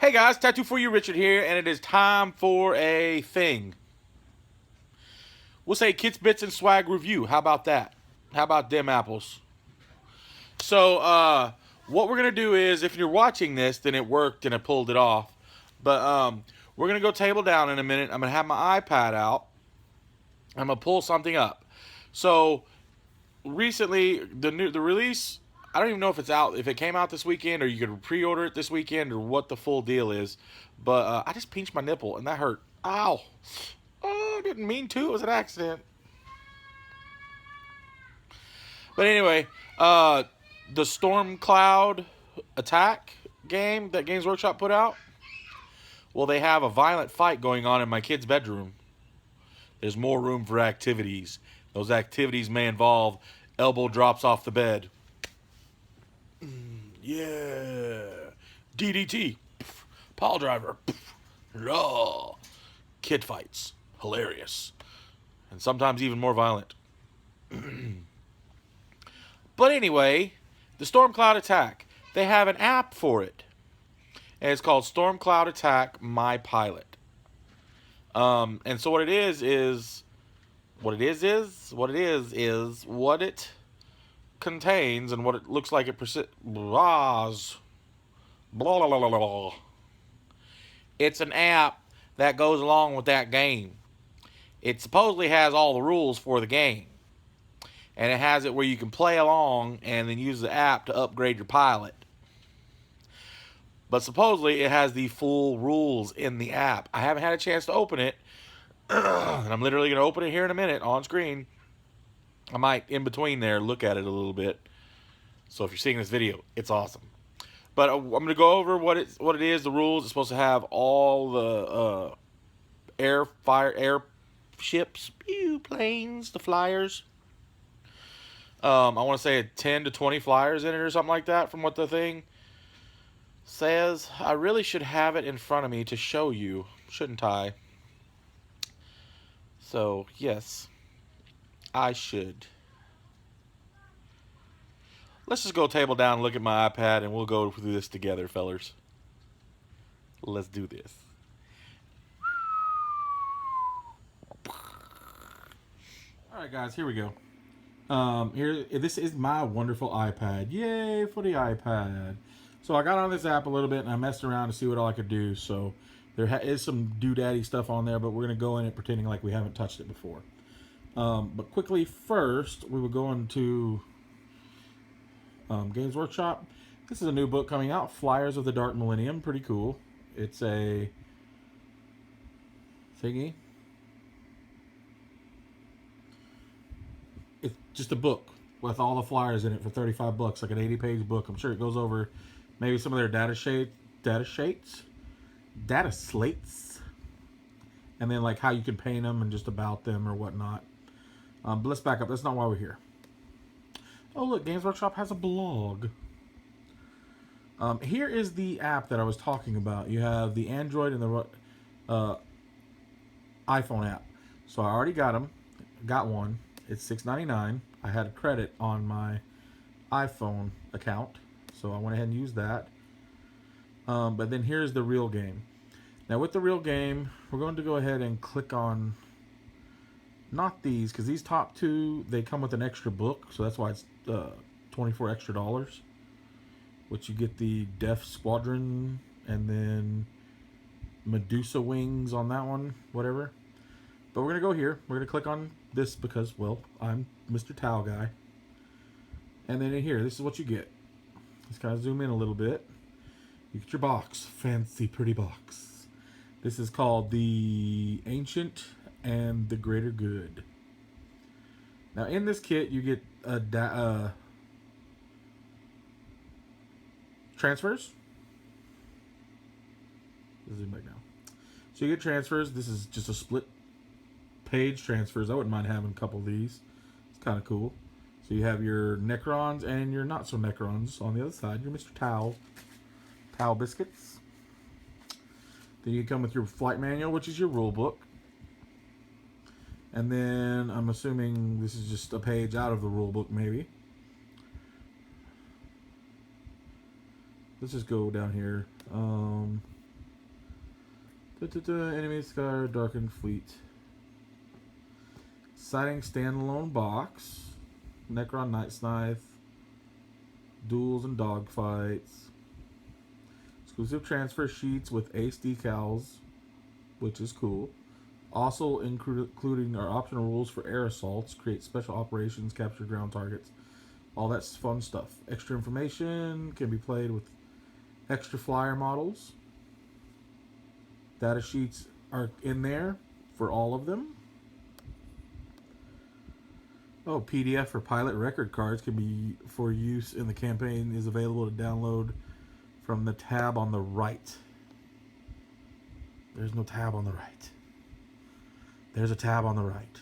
Hey guys, Tattoo for You, Richard here, and it is time for a thing. We'll say Kits, Bits, and Swag review. How about that? How about them apples? So, what we're gonna do is, if you're watching this, then it worked and I pulled it off. But we're gonna go table down in a minute. I'm gonna have my iPad out. I'm gonna pull something up. So recently, the release. I don't even know if it's out. If it came out this weekend, or you could pre-order it this weekend, or what the full deal is. But I just pinched my nipple, and that hurt. Ow! Oh, I didn't mean to. It was an accident. But anyway, the Stormcloud attack game that Games Workshop put out. Well, they have a violent fight going on in my kid's bedroom. There's more room for activities. Those activities may involve elbow drops off the bed. Yeah. DDT. Pile driver. Raw. Kid fights. Hilarious. And sometimes even more violent. But anyway, the Stormcloud Attack. They have an app for it. And it's called Stormcloud Attack My Pilot. And so what it is what it contains and what it looks like it blah, blah, blah, blah, blah. It's an app that goes along with that game. It supposedly has all the rules for the game. And it has it where you can play along and then use the app to upgrade your pilot. But supposedly it has the full rules in the app. I haven't had a chance to open it. And I'm literally going to open it here in a minute on screen. I might, in between there, look at it a little bit. So if you're seeing this video, it's awesome. But I'm going to go over what it is, the rules. It's supposed to have all the airships, planes, the flyers. I want to say 10 to 20 flyers in it or something like that from what the thing says. I really should have it in front of me to show you, shouldn't I? So, yes, I should. Let's just go table down and look at my iPad and we'll go through this together, fellers. Let's do this. Alright guys, here we go. This is my wonderful iPad. Yay for the iPad. So I got on this app a little bit and I messed around to see what all I could do. So there is some doodaddy stuff on there, but we're going to go in it pretending like we haven't touched it before. But quickly first, we will go into Games Workshop. This is a new book coming out, Flyers of the Dark Millennium. Pretty cool. It's a thingy. It's just a book with all the flyers in it for $35, like an 80-page book. I'm sure it goes over maybe some of their data slates, and then like how you can paint them and just about them or whatnot. But let's back up. That's not why we're here. Oh look, Games Workshop has a blog. Here is the app that I was talking about. You have the Android and the iPhone app. So I already got one. It's $6.99. I had a credit on my iPhone account, so I went ahead and used that. But then here's the real game. Now with the real game, we're going to go ahead and click on not these, because these top two, they come with an extra book, so that's why it's $24 extra, which you get the Death Squadron and then Medusa Wings on that one, whatever. But we're going to go here. We're going to click on this because, well, I'm Mr. Towel Guy. And then in here, this is what you get. Let's kind of zoom in a little bit. You get your box. Fancy, pretty box. This is called the Ancient and the Greater Good. Now, in this kit, you get transfers. Let's zoom back now. So you get transfers. This is just a split page transfers. I wouldn't mind having a couple of these. It's kind of cool. So you have your Necrons and your not so Necrons on the other side. Your Mr. Towel biscuits. Then you come with your flight manual, which is your rule book. And then I'm assuming this is just a page out of the rule book, maybe. Let's just go down here. Enemy Sky Darkened Fleet. Sighting standalone box. Necron Night Scythe. Duels and dogfights. Exclusive transfer sheets with ace decals, which is cool. Also including our optional rules for air assaults, create special operations, capture ground targets. All that's fun stuff. Extra information can be played with extra flyer models. Data sheets are in there for all of them. Oh, PDF for pilot record cards can be for use in the campaign, is available to download from the tab on the right. There's no tab on the right. There's a tab on the right.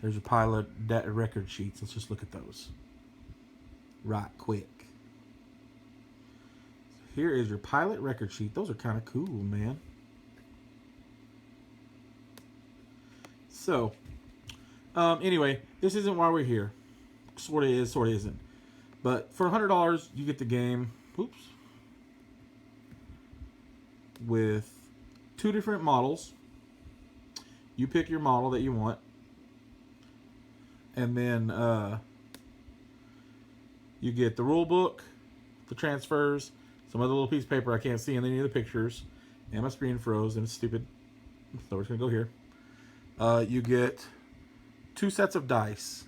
There's your pilot record sheets. Let's just look at those. Right quick. Here is your pilot record sheet. Those are kind of cool, man. So, anyway, this isn't why we're here. Sort of is, sort of isn't. But for $100, you get the game. Oops. With 2 different models. You pick your model that you want. And then you get the rule book, the transfers, some other little piece of paper I can't see in any of the pictures. And my screen froze and it's stupid. So we're just going to go here. You get 2 sets of dice.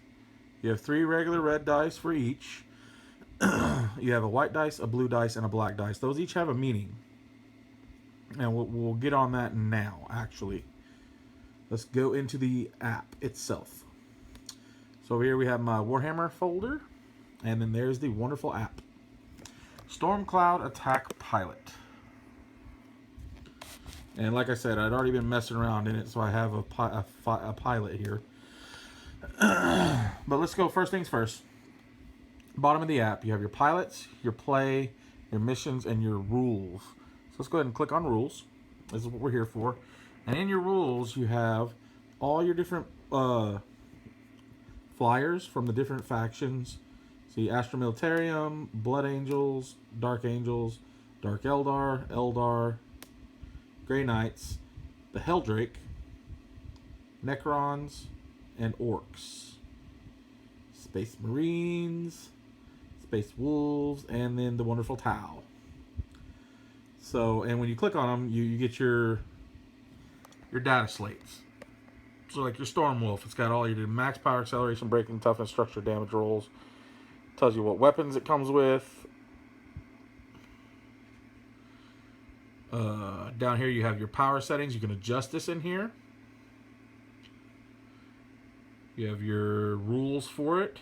You have 3 regular red dice for each. You have a white dice, a blue dice, and a black dice. Those each have a meaning. And we'll get on that now, actually. Let's go into the app itself. So over here we have my Warhammer folder. And then there's the wonderful app. Stormcloud Attack Pilot. And like I said, I'd already been messing around in it, so I have a pilot here. But let's go first things first. Bottom of the app, you have your pilots, your play, your missions, and your rules. So let's go ahead and click on rules. This is what we're here for. And in your rules, you have all your different flyers from the different factions. See, Astra Militarium, Blood Angels, Dark Eldar, Grey Knights, the Helldrake, Necrons, and Orcs. Space Marines, Space Wolves, and then the wonderful Tau. So, and when you click on them, you get your data slates. So like your Storm Wolf, it's got all your max power, acceleration, breaking, toughness, structure, damage rolls. Tells you what weapons it comes with. Down here you have your power settings. You can adjust this in here. You have your rules for it.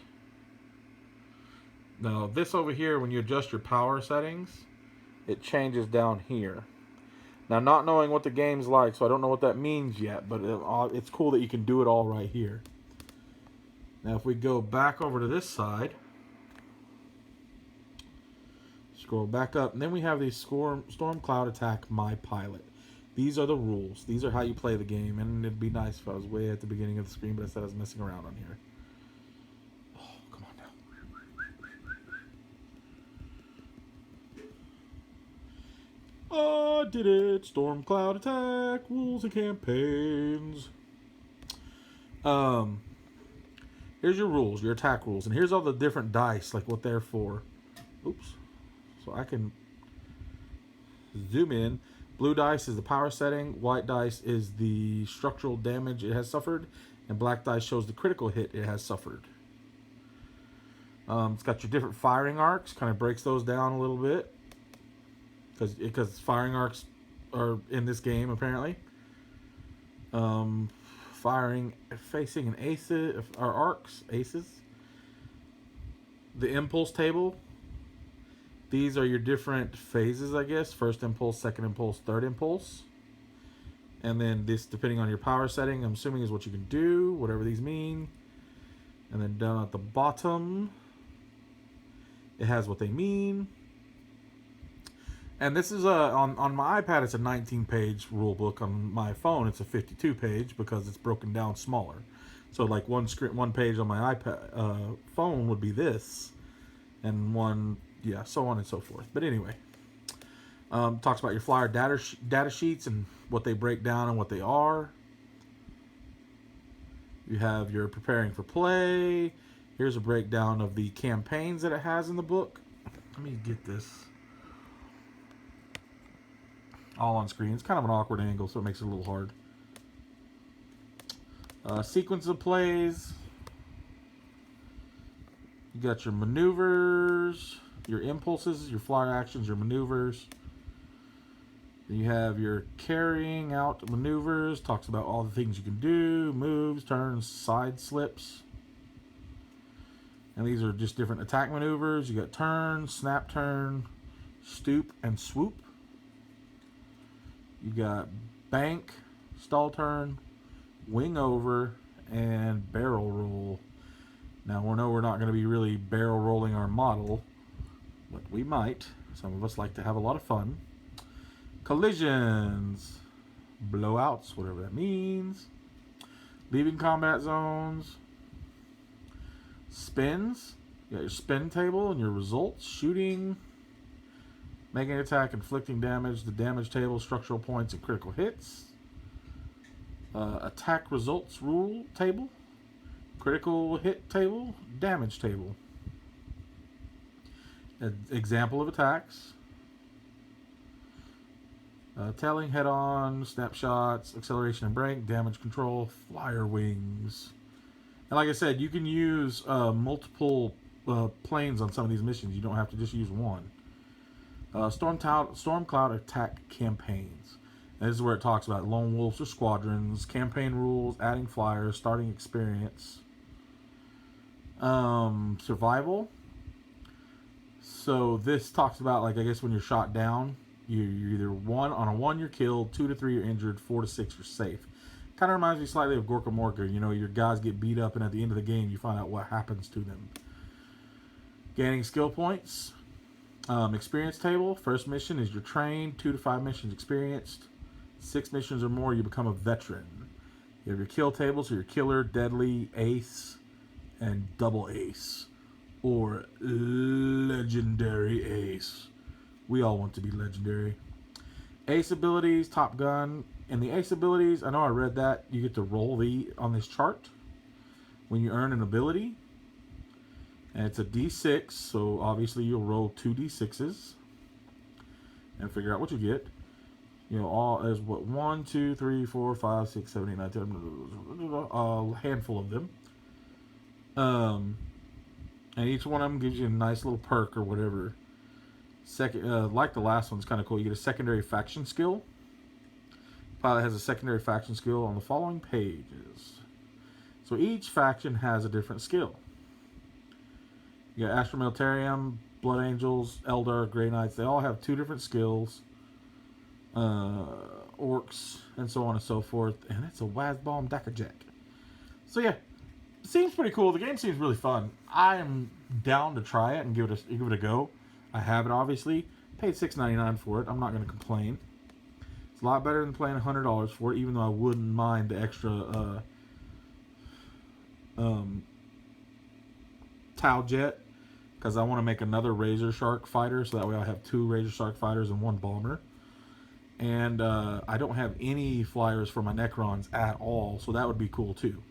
Now this over here, when you adjust your power settings, it changes down here. Now, not knowing what the game's like, so I don't know what that means yet, but it's cool that you can do it all right here. Now if we go back over to this side, scroll back up, and then we have the Stormcloud Attack My Pilot. These are the rules. These are how you play the game, and it'd be nice if I was way at the beginning of the screen, but I said I was messing around on here. Oh, come on now. I did it. Stormcloud Attack, rules and campaigns. Here's your rules, your attack rules, and here's all the different dice, like what they're for. Oops. So I can zoom in. Blue dice is the power setting. White dice is the structural damage it has suffered. And black dice shows the critical hit it has suffered. It's got your different firing arcs. Kind of breaks those down a little bit. Because firing arcs are in this game, apparently. Firing, facing an aces, or arcs, aces. The impulse table. These are your different phases, I guess. First impulse, second impulse, third impulse. And then this, depending on your power setting, I'm assuming is what you can do, whatever these mean. And then down at the bottom, it has what they mean. And this is on my iPad, it's a 19-page rule book. On my phone, it's a 52-page because it's broken down smaller. So like one page on my iPad phone would be this, and one. Yeah, so on and so forth. But anyway, Talks about your flyer data sheets and what they break down and what they are. You have your preparing for play. Here's a breakdown of the campaigns that it has in the book. Let me get this all on screen. It's kind of an awkward angle, so it makes it a little hard. Sequence of plays. You got your maneuvers, your impulses, your flyer actions, your maneuvers. Then you have your carrying out maneuvers. Talks about all the things you can do, moves, turns, side slips. And these are just different attack maneuvers. You got turn, snap turn, stoop, and swoop. You got bank, stall turn, wing over, and barrel roll. Now, we know we're not going to be really barrel rolling our model, but we might. Some of us like to have a lot of fun. Collisions, blowouts, whatever that means. Leaving combat zones. Spins. You got your spin table and your results. Shooting. Making an attack, inflicting damage. The damage table, structural points, and critical hits. Attack results rule table. Critical hit table. Damage table. An example of attacks. Telling, head-on, snapshots, acceleration and brake, damage control, flyer wings. And like I said, you can use multiple planes on some of these missions. You don't have to just use one. Stormcloud attack campaigns. And this is where it talks about lone wolves or squadrons, campaign rules, adding flyers, starting experience. Survival. So this talks about, like, I guess when you're shot down, you're either on a 1 you're killed, 2 to 3 you're injured, 4 to 6 you're safe. Kind of reminds me slightly of Gorka Morka. You know, your guys get beat up, and at the end of the game, you find out what happens to them. Gaining skill points. Experience table. First mission is your trained, 2 to 5 missions experienced. 6 missions or more, you become a veteran. You have your kill table, so your killer, deadly, ace, and double ace. Or legendary ace. We all want to be legendary. Ace abilities, Top Gun. And the ace abilities, I know I read that. You get to roll on this chart when you earn an ability. And it's a D6, so obviously you'll roll 2 D6s and figure out what you get. You know, all as what 1, 2, 3, 4, 5, 6, 7, 8, 9, 10, a handful of them. And each one of them gives you a nice little perk or whatever. Second, like the last one's kind of cool. You get a secondary faction skill. Pilot has a secondary faction skill on the following pages. So each faction has a different skill. You got Astro Militarium, Blood Angels, Eldar, Grey Knights. They all have 2 different skills. Orcs, and so on and so forth. And it's a Wazbomb Dakajet. So yeah, it seems pretty cool. The game seems really fun. I am down to try it and give it a go. I have it, obviously. Paid $6.99 for it. I'm not going to complain. It's a lot better than paying $100 for it, even though I wouldn't mind the extra Tau Jet, because I want to make another Razor Shark fighter, so that way I have 2 Razor Shark fighters and 1 bomber. And I don't have any flyers for my Necrons at all, so that would be cool too.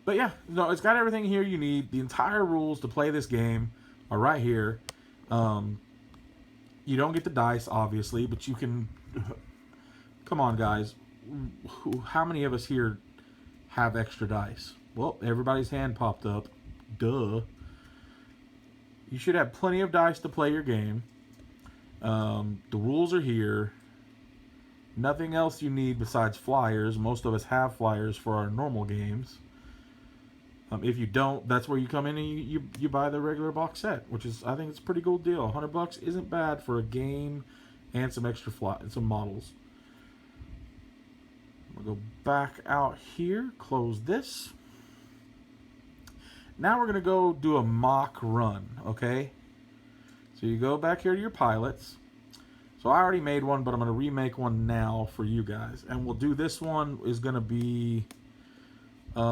But yeah, no, it's got everything here you need. The entire rules to play this game are right here. You don't get the dice, obviously, but you can... Come on, guys. How many of us here have extra dice? Well, everybody's hand popped up. Duh. You should have plenty of dice to play your game. The rules are here. Nothing else you need besides flyers. Most of us have flyers for our normal games. If you don't, that's where you come in and you buy the regular box set, which is, I think it's a pretty cool deal. $100 isn't bad for a game and some extra some models. I'm gonna go back out here, close this. Now we're gonna go do a mock run, okay? So you go back here to your pilots. So I already made one, but I'm gonna remake one now for you guys, and we'll do this one is gonna be. Which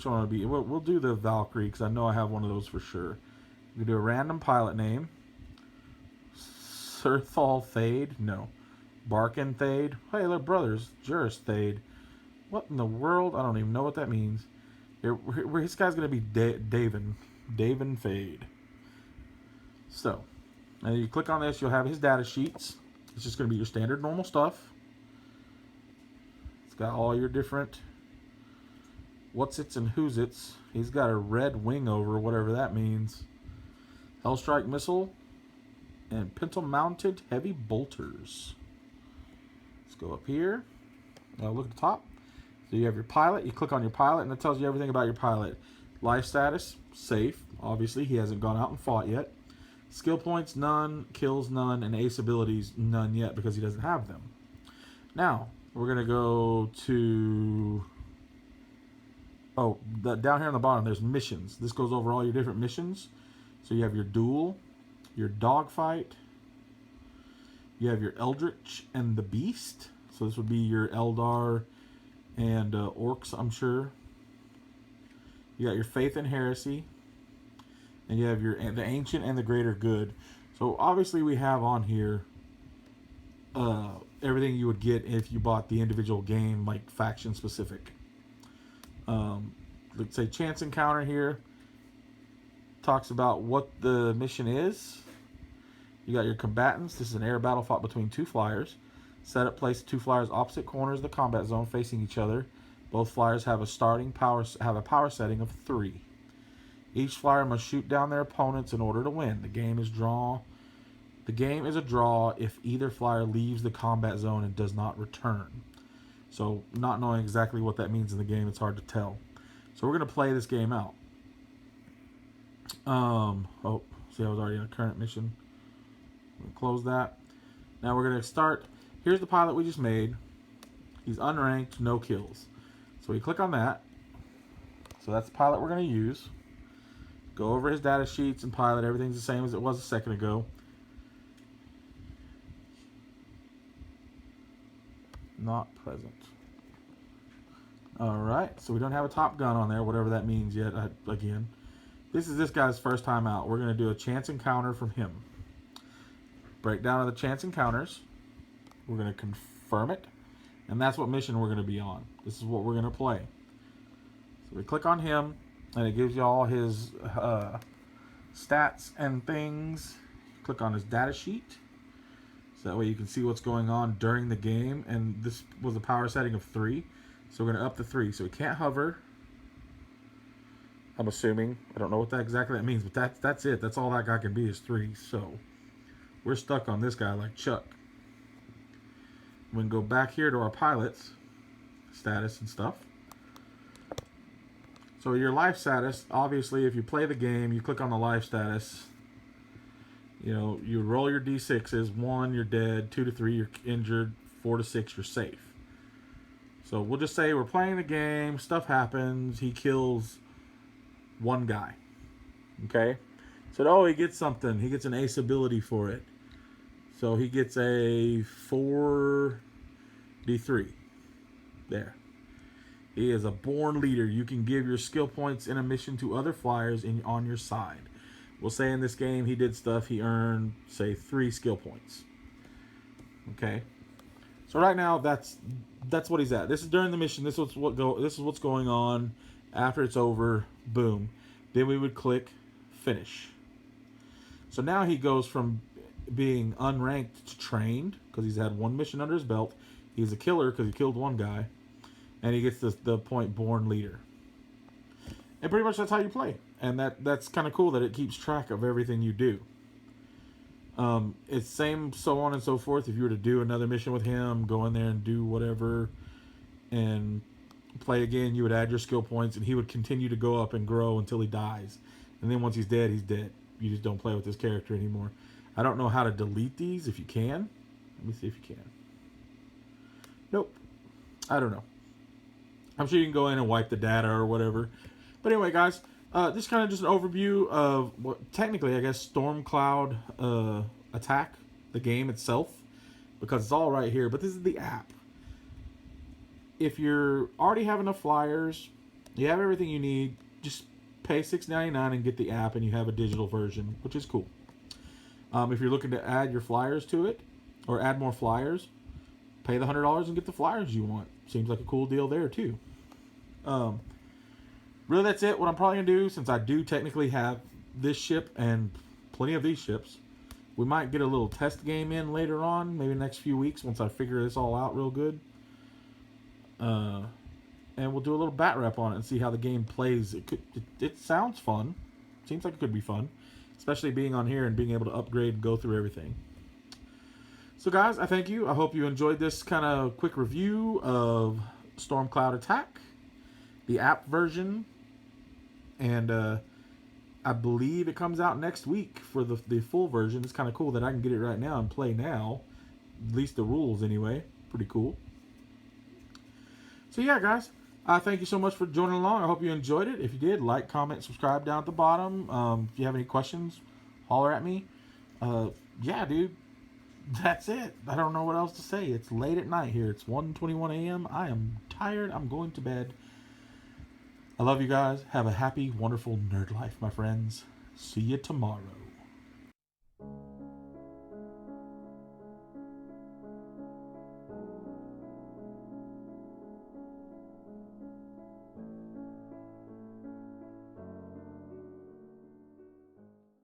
one will it be? We'll do the Valkyrie, because I know I have one of those for sure. We do a random pilot name. Surthal Thade? No. Barkin Thade? Hey, they're brothers. Juris Thade. What in the world? I don't even know what that means. This guy's going to be Davin Fade. So, and you click on this, you'll have his data sheets. It's just going to be your standard normal stuff. It's got all your different what's its and who's its. He's got a red wing over, whatever that means. Hellstrike missile and pintle mounted heavy bolters. Let's go up here. Now look at the top. So you have your pilot. You click on your pilot, and it tells you everything about your pilot. Life status, safe. Obviously, he hasn't gone out and fought yet. Skill points, none. Kills, none. And ace abilities, none yet, because he doesn't have them. Now, we're going to go to... Oh, down here on the bottom, there's missions. This goes over all your different missions. So you have your duel, your dogfight. You have your Eldritch and the Beast. So this would be your Eldar and orcs, I'm sure. You got your Faith and Heresy, and you have the Ancient and the Greater Good. So obviously we have on here everything you would get if you bought the individual game, like faction specific. Let's say Chance Encounter here talks about what the mission is. You got your combatants. This is an air battle fought between two flyers. Set up, place two flyers opposite corners of the combat zone facing each other. Both flyers have a power setting of 3. Each flyer must shoot down their opponents in order to win. The game is a draw if either flyer leaves the combat zone and does not return. So, not knowing exactly what that means in the game, it's hard to tell. So we're going to play this game out. Oh, see, I was already in a current mission. I'm going to close that. Now we're going to start. Here's the pilot we just made. He's unranked, no kills. So we click on that. So that's the pilot we're going to use. Go over his data sheets and pilot. Everything's the same as it was a second ago. Not present. Alright, so we don't have a Top Gun on there, whatever that means yet. Again, this is this guy's first time out. We're going to do a chance encounter from him. Breakdown of the chance encounters. We're going to confirm it. And that's what mission we're going to be on. This is what we're going to play. So we click on him, and it gives you all his stats and things. Click on his data sheet. So that way you can see what's going on during the game. And this was a power setting of 3. So we're going to up to 3. So we can't hover. I'm assuming. I don't know what that exactly that means. But that's it. That's all that guy can be is 3. So we're stuck on this guy like Chuck. We can go back here to our pilots. Status and stuff. So your life status. Obviously, if you play the game, you click on the life status. You know, you roll your d6s. 1, you're dead. 2 to 3, you're injured. 4 to 6, you're safe. So we'll just say we're playing the game. Stuff happens. He kills one guy. Okay? So, oh, he gets something. He gets an ace ability for it. So he gets a 4d3. There. He is a born leader. You can give your skill points in a mission to other flyers on your side. We'll say in this game he did stuff, he earned, say, 3 skill points. Okay? So right now that's what he's at. This is during the mission. This is what's going on. After it's over, boom. Then we would click finish. So now he goes from being unranked to trained because he's had 1 mission under his belt. He's a killer because he killed 1 guy. And he gets the point born leader. And pretty much that's how you play. And that's kind of cool that it keeps track of everything you do. It's same so on and so forth. If you were to do another mission with him, go in there and do whatever and play again, you would add your skill points and he would continue to go up and grow until he dies. And then once he's dead, he's dead. You just don't play with this character anymore. I don't know how to delete these if you can. Let me see if you can. Nope. I don't know. I'm sure you can go in and wipe the data or whatever. But anyway, guys, this is kind of just an overview of what technically, I guess, Stormcloud attack, the game itself, because it's all right here. But this is the app. If you already have enough flyers, you have everything you need, just pay $6.99 and get the app, and you have a digital version, which is cool. If you're looking to add your flyers to it, or add more flyers, pay the $100 and get the flyers you want. Seems like a cool deal there too. Really, that's it. What I'm probably gonna do, since I do technically have this ship and plenty of these ships, we might get a little test game in later on, maybe next few weeks once I figure this all out real good. And we'll do a little bat rep on it and see how the game plays. It sounds fun. Seems like it could be fun, especially being on here and being able to upgrade and go through everything. So guys, I thank you. I hope you enjoyed this kind of quick review of Stormcloud Attack, the app version, and I believe it comes out next week for the full version. It's kind of cool that I can get it right now and play now, at least the rules anyway. Pretty cool. So yeah, guys, thank you so much for joining along. I hope you enjoyed it. If you did, like, comment, subscribe down at the bottom. If you have any questions, holler at me. Yeah, dude, that's it. I don't know what else to say. It's late at night here. It's 1:21 a.m. I am tired. I'm going to bed. I love you guys. Have a happy, wonderful nerd life, my friends. See you tomorrow.